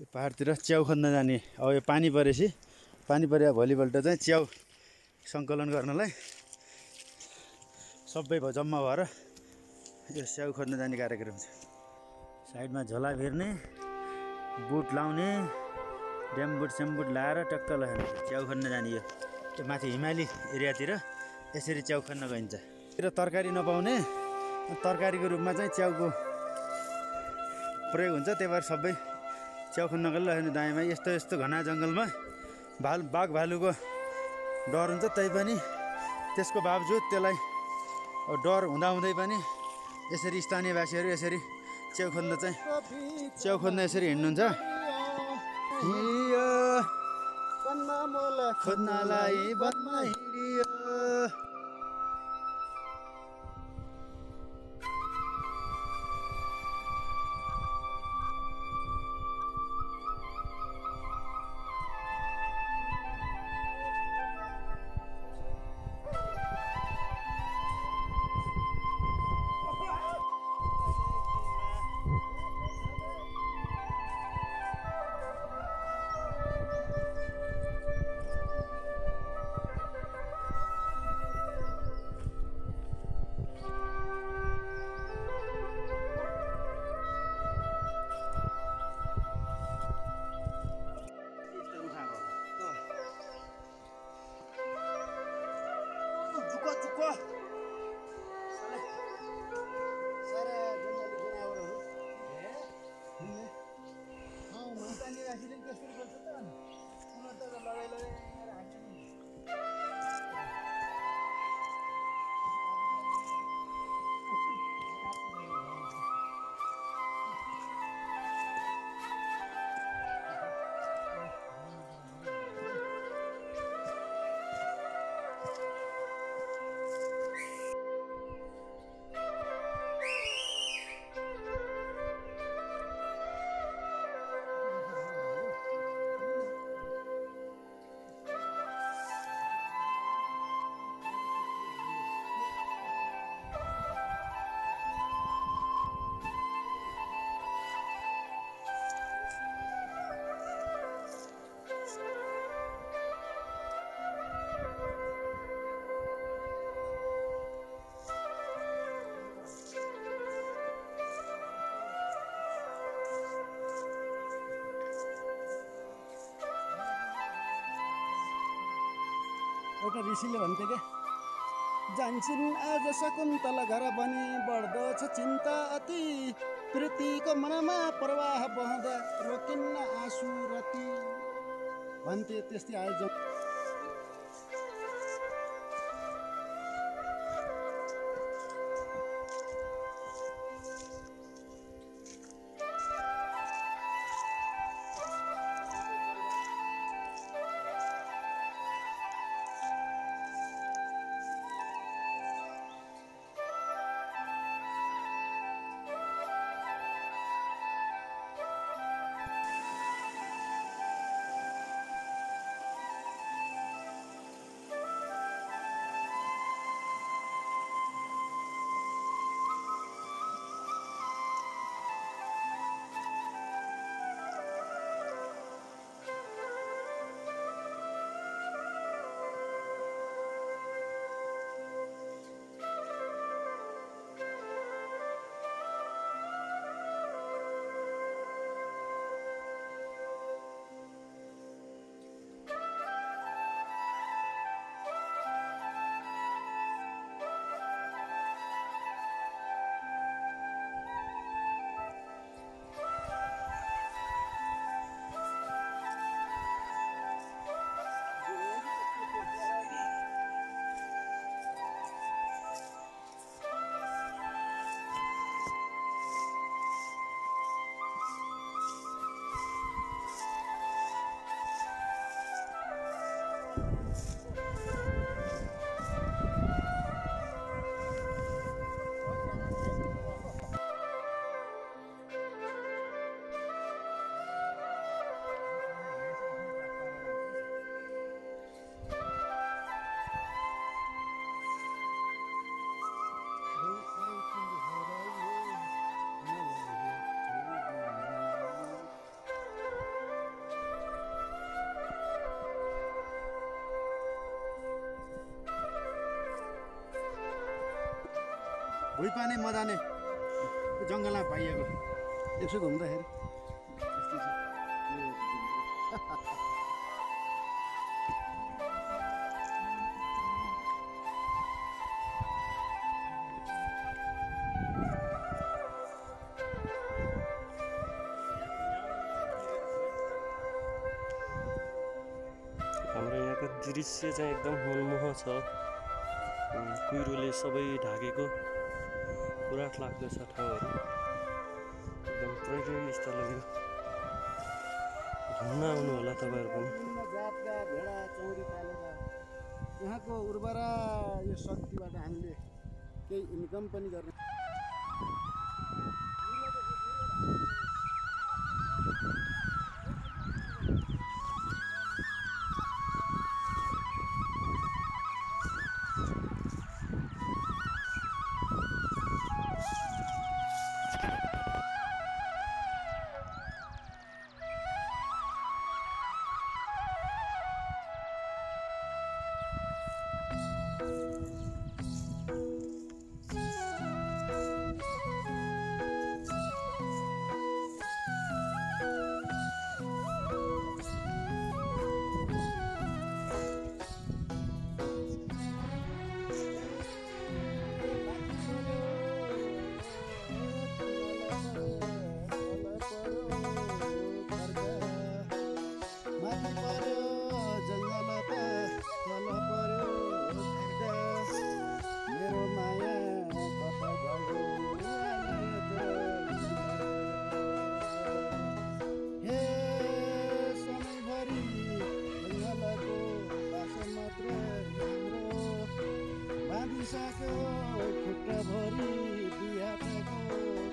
यो पहाडतिर च्याउ खोज्न जाने। अब यो पानी परेपछि पानी परे भोलिपल्ट चाहिँ च्याउ सङ्कलन गर्नलाई सबै जम्मा भएर यो च्याउ खोज्न जाने कार्यक्रम छ। साइडमा झोला फेर्ने, बुट लाउने, ड्यामबुट स्यामबुट लाएर टक्क लगाएर च्याउ खोज्न जाने। यो माथि हिमाली एरियातिर यसरी च्याउ खोज्न गइन्छ। र तरकारी नपाउने तरकारीको रूपमा चाहिँ च्याउको प्रयोग हुन्छ। त्यही भएर सबै च्याउ खोज्नको लागि दायाँमा यस्तो घना जङ्गलमा बाघ भालुको डर हुन्छ। तैपनि त्यसको बावजुद त्यसलाई डर हुँदाहुँदै पनि यसरी स्थानीयवासीहरू यसरी च्याउ खोज्न यसरी हिँड्नुहुन्छ। खोज्नलाई बन्न हिँडियो। एउटा ऋषिले भन्थे के, जान्छन् आज शकुन्तला घर बनी बढ्दो छ चिन्ता अति, प्रीतिको मनमा प्रवाह बहँदा रोकिन्न आँसु रति भन्थे। त्यस्तै आज भुइँपाने मजाने जङ्गलमा पाइएको यसो घुम्दाखेरि हाम्रो यहाँको दृश्य चाहिँ एकदम मनमोह छ। कुहिरोले सबै ढाकेको पुरा लाग्दो छ ठाउँहरू। एकदम पर्यटन स्थलहरू घुम्न आउनु होला तपाईँहरू पनि। जातका भेडा चौरी पालेर यहाँको उर्वरा यो शक्तिबाट हामीले केही इन्कम पनि गर्ने खुट्टाभरि बिहाको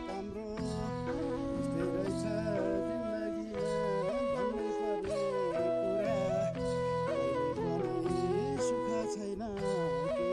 काम्रो यस्तै रहेछ जिन्दगीमा भन्नै पर्ने कुरा कहिले पनि सुख छैन के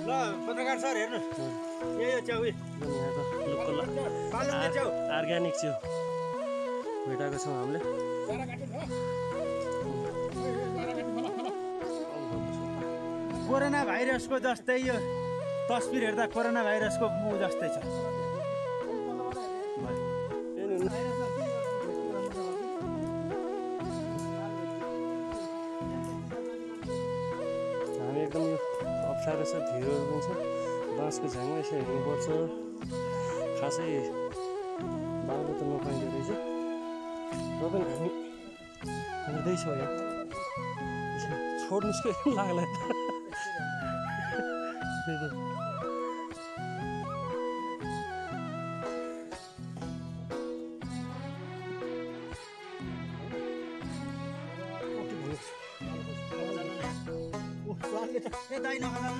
ल पत्रकार सर हेर्नु यो च्याउ अर्ग्यानिक च्याउ भेटाएको छौँ हामीले। कोरोना भाइरसको जस्तै यो तस्बिर हेर्दा कोरोना भाइरसको मुख जस्तै छ। हामी एकदम यो अप्ठ्यारो छ, भिरहरू पनि छ, बाँसको झ्याङमा यसो हेर्नुपर्छ। खासै बाँधो त नपाइँदो रहेछ, र पनि हामी हिँड्दैछौँ यहाँ। छोड्नुहोस् कि लाग्ला दाइ नखानु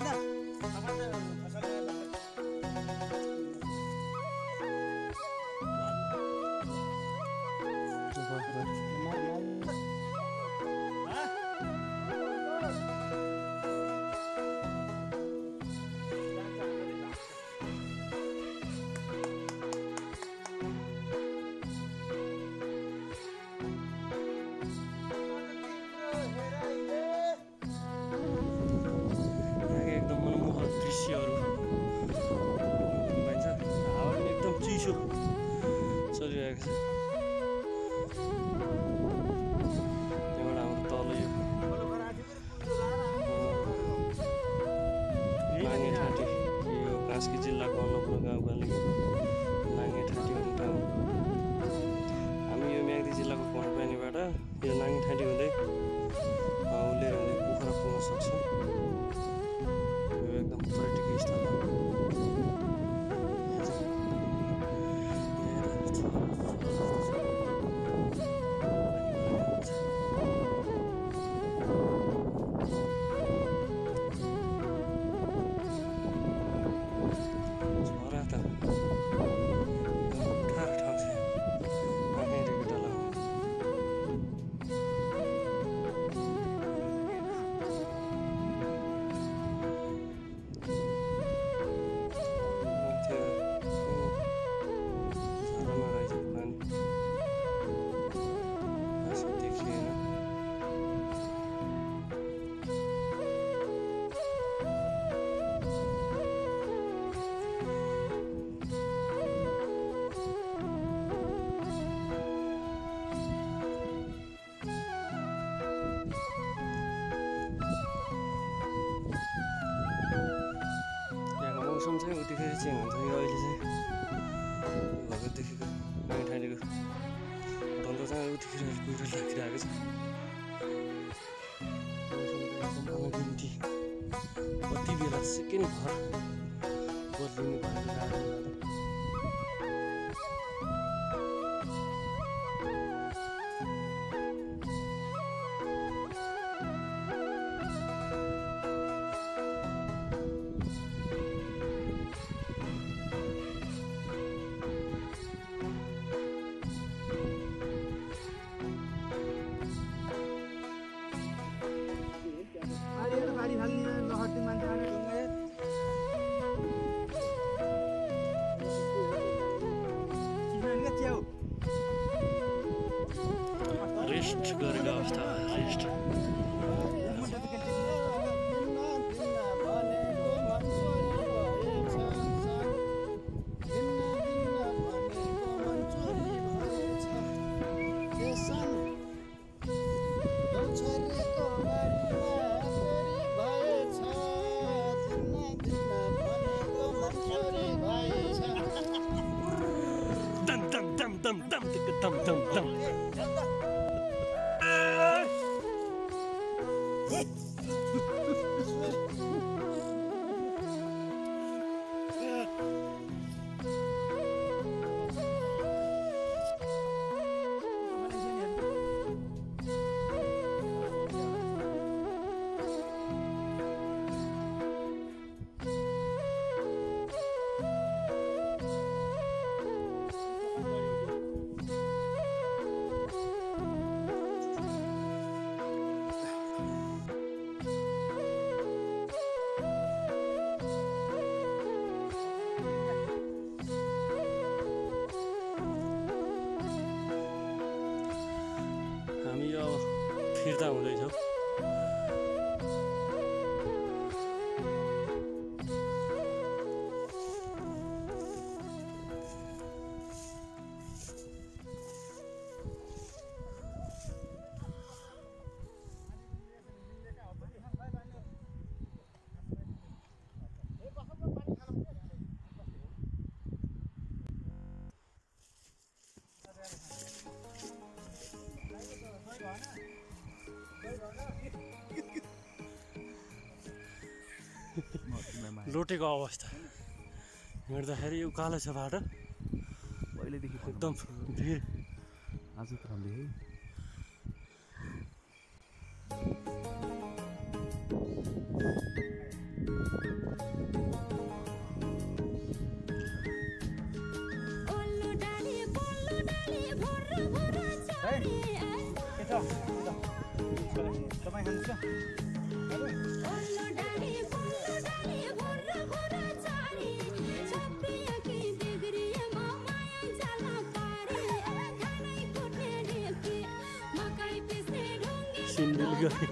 चलिरहेको छ। त्यहाँबाट हाम्रो तल यो लाङ्गे ठाँटी, यो कास्की जिल्लाको अन्नपूर्ण गाउँपालिका लाङ्गे ठाँटी भन्ने ठाउँ। हामी यो म्याग्दी जिल्लाको कटपानीबाट यो लाङ्गे ठाँटी हुँदै उलेर हुँदै पोखरा पुग्न सक्छौँ। यो एकदम पर्यटकीय स्थल हो। मन चाहिँ उतिखेर चेन्ज हुन्छ यो अहिले चाहिँ घरदेखिको नयाँ ठाउँको धन्दा चाहिँ उतिखेर कुहिरो लागिरहेको छ कति बेला सेकेन्ड भर बदलिनु भएको गाडी हाल्ने लहटी मान्छे आएर ढुङ्गा च्याउ रेस्ट गरेको अवस्था रेस्ट dum dum dum. हामी यो फिर्ता हुँदैछौँ लोटेको अवस्था हिँड्दाखेरि उकालो छ बाटो पहिलेदेखि एकदम भिड आज त हामीले है तपाईँ खानुहुन्छ सिन्डिल गरी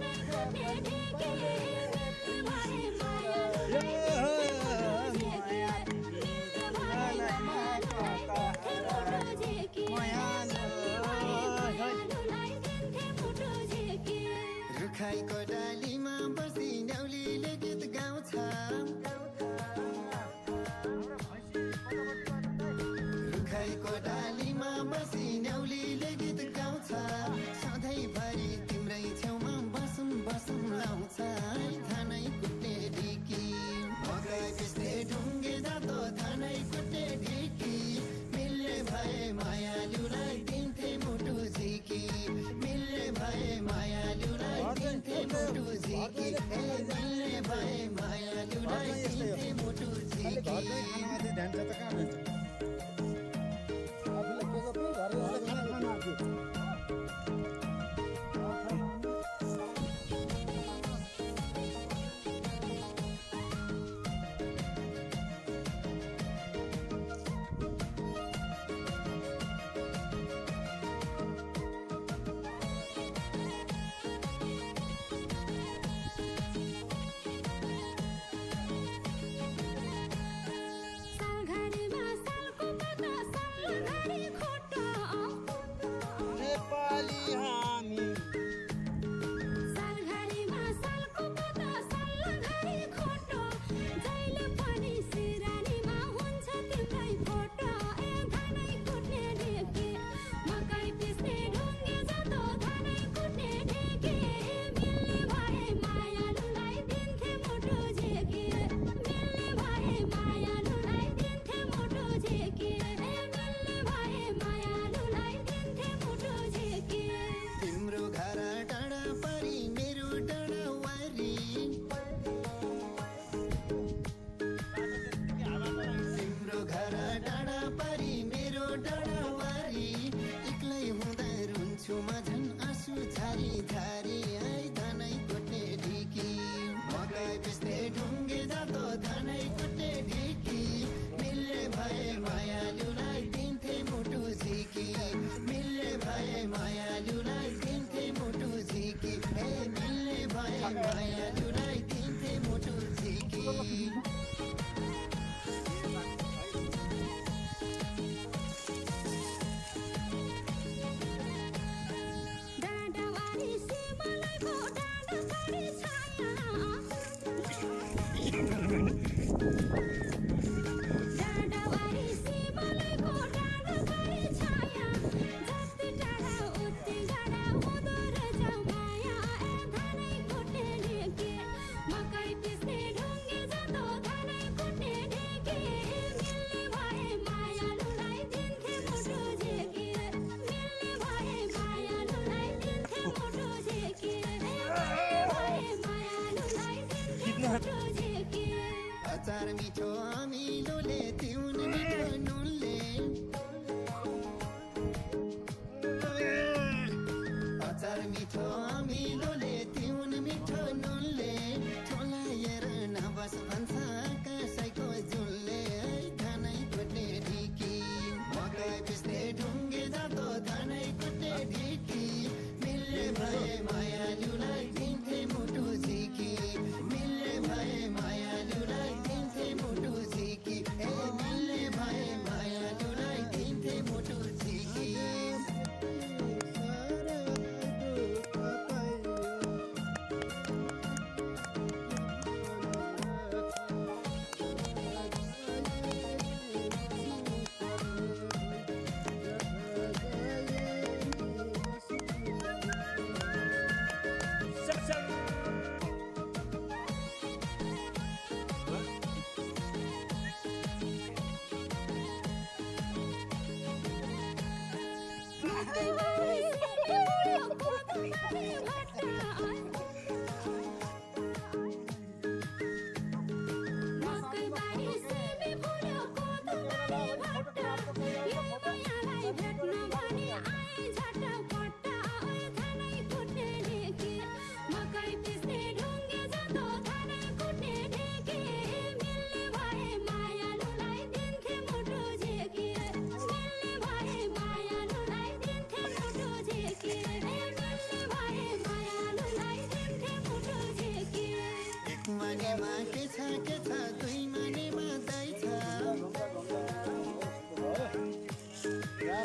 रुखाइको डालीमा बसी न्याउलीले गीत गाउँछ रुखाइको डालीमा बसी न्याउलीले गीत गाउँछ सधैँभरि तिम्रै छेउमा बसौँ अचार मिठो अमिलोले तिउन मिठो नुनले अचार मिठो अमिलोले तिउन मिठो नुनले ठोलाएर नबस भन्छ कसैको जुनले धानै कुट्ने ढिकी मकै पिस्ने ढुङ्गे जातो धानै कुट्ने ढिकी मिल्ने भए मायालुलाई दिन्थे मुटु झिकी मिल्ने भए मायालुलाई दिन्थे मुटु झिकी ए मिल्ने भए मायालुलाई दिन्थे मुटु झिकी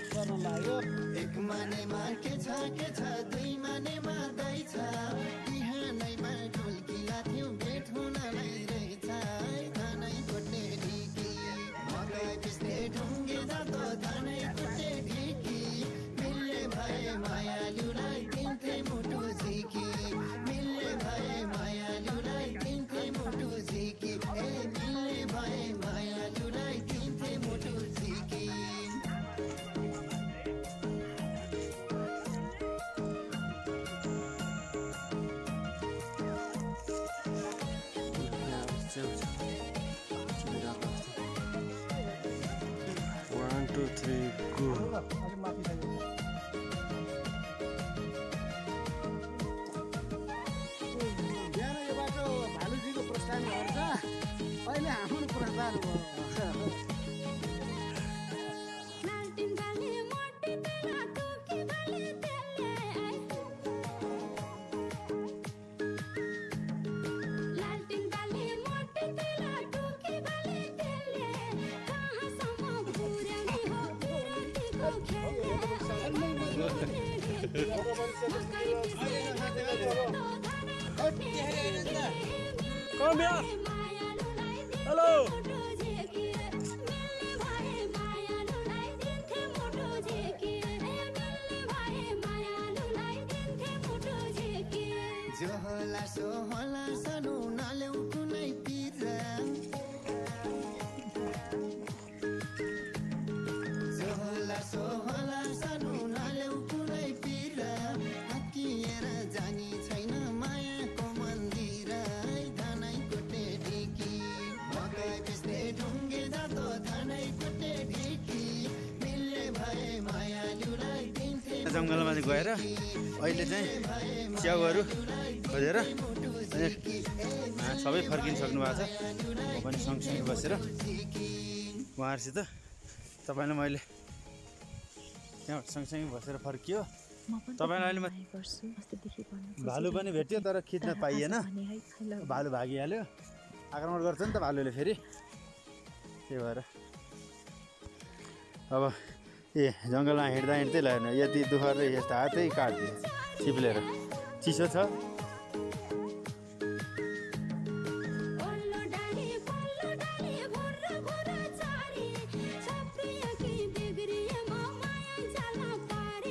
एक मानेमा के छ दुई मानेमा दाइ छ बिहानैमा ढोल्किला थियो भेट हुनलाई रहेछ धानै कुट्ने ढिकी मकै पिस्ने ढुङ्गे जातो धानै कुट्ने ढिकी मिल्ने भए मायालुलाई दिन्थे मुटु झिकी मिल्ने भए मायालुलाई दिन्थे मुटु झिकी ए मिल्ने भए मायालुलाई दिन्थे मुटु झिकी One, two, three, go. बिहान यो बाटो भालुजीको प्रस्थान गर्छ अहिले हाम्रो प्रस्थान भयो Come here. Hello. जो होला सो होला सानो नल्याउ कुनै पिर जो होला सो होला सानो नल्याउ कुनै पिर हकिएर जानी छैन मायाको मन्दिर धानै कुट्ने ढिकी मकै पिस्ने ढुङ्गे जातो धानै कुट्ने ढिकी मिल्ने भए मायालुलाई दिन्थे जङ्गलमा चाहिँ गएर अहिले चाहिँ च्याउहरू खोजेर अनि सबै फर्किनु भएको छ म पनि सँगसँगै बसेर उहाँहरूसित तपाईँलाई मैले त्यहाँ सँगसँगै बसेर फर्कियो तपाईँलाई अहिले म भालु पनि भेट्यो तर खिच्न पाइएन भालु भागिहाल्यो आक्रमण गर्छ नि त भालुले फेरि, त्यही भएर अब जङ्गलमा हिँड्दा हिँड्दै लाग्यो भने यति दुःख र यस्तो हातै काट्दियो चिप्लेर। चिसो छ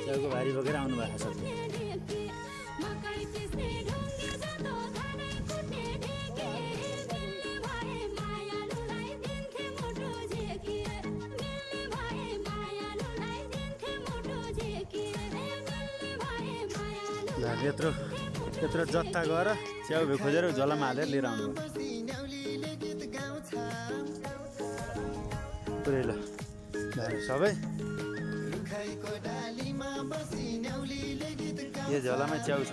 च्याउको भारी बोकेर आउनु भएको छ। यत्रो यत्रो जत्था गएर च्याउ खोजेर झोलामा हालेर लिएर आउनु पुरै। ल सबै यो झोलामा च्याउ छ,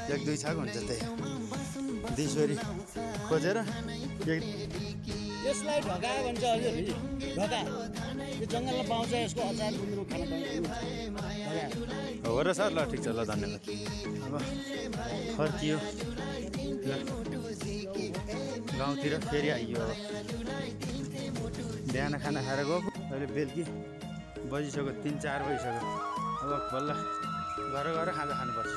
1-2 छाक हुन्छ त्यही दिसवरी खोजेर यसलाई ढकायो भन्छ हजुर, ढका यो जङ्गलमा पाउँछ, यसको अचार गुन्द्रुक खान हो र सर। ल ठिक छ, ल धन्यवाद। अब फर्कियो गाउँतिर फेरि आइयो। बिहान खाना खाएर गएको, अहिले बेलुकी बजिसक्यो 3-4 बजिसक्यो। अब बल्ल गएर खाजा खानुपर्छ।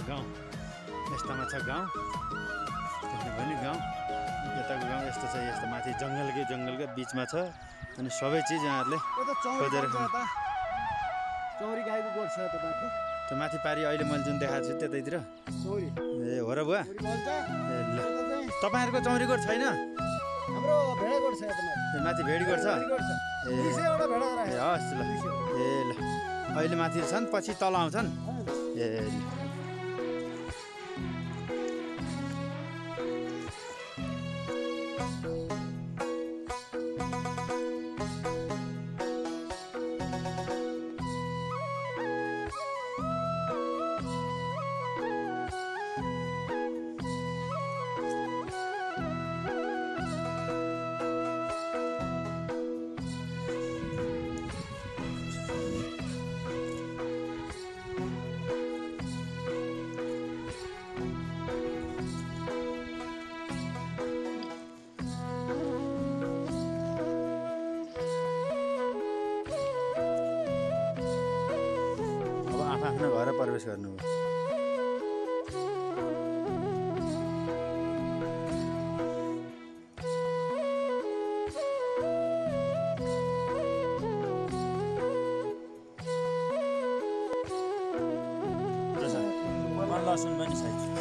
गाउँ यस्तामा छ गाउँ, भने गाउँ यताको गाउँ यस्तो छ, यस्तो माथि जङ्गलकै बिचमा छ। अनि सबै चिज यहाँहरूले खोजेर चौरी गाईको गोठ छ त माथि, त्यो माथि पारि अहिले मैले जुन देखाएको छु त्यतैतिर। चौरी ए हो र बुवा, चौरी बल्छ। ए ल तपाईँहरूको चौरी गोठ छैन? हाम्रो भेडा गोठ छ यता माथि, माथि भेडी गोठ छ। गोठ छ, ए 200 वटा भेडा ए राखेको हस् ल, ए ल अहिले माथि छन्, पछि तल आउँछन्। ए आफ्नो घर प्रवेश गर्नु। लसुन पनि छ।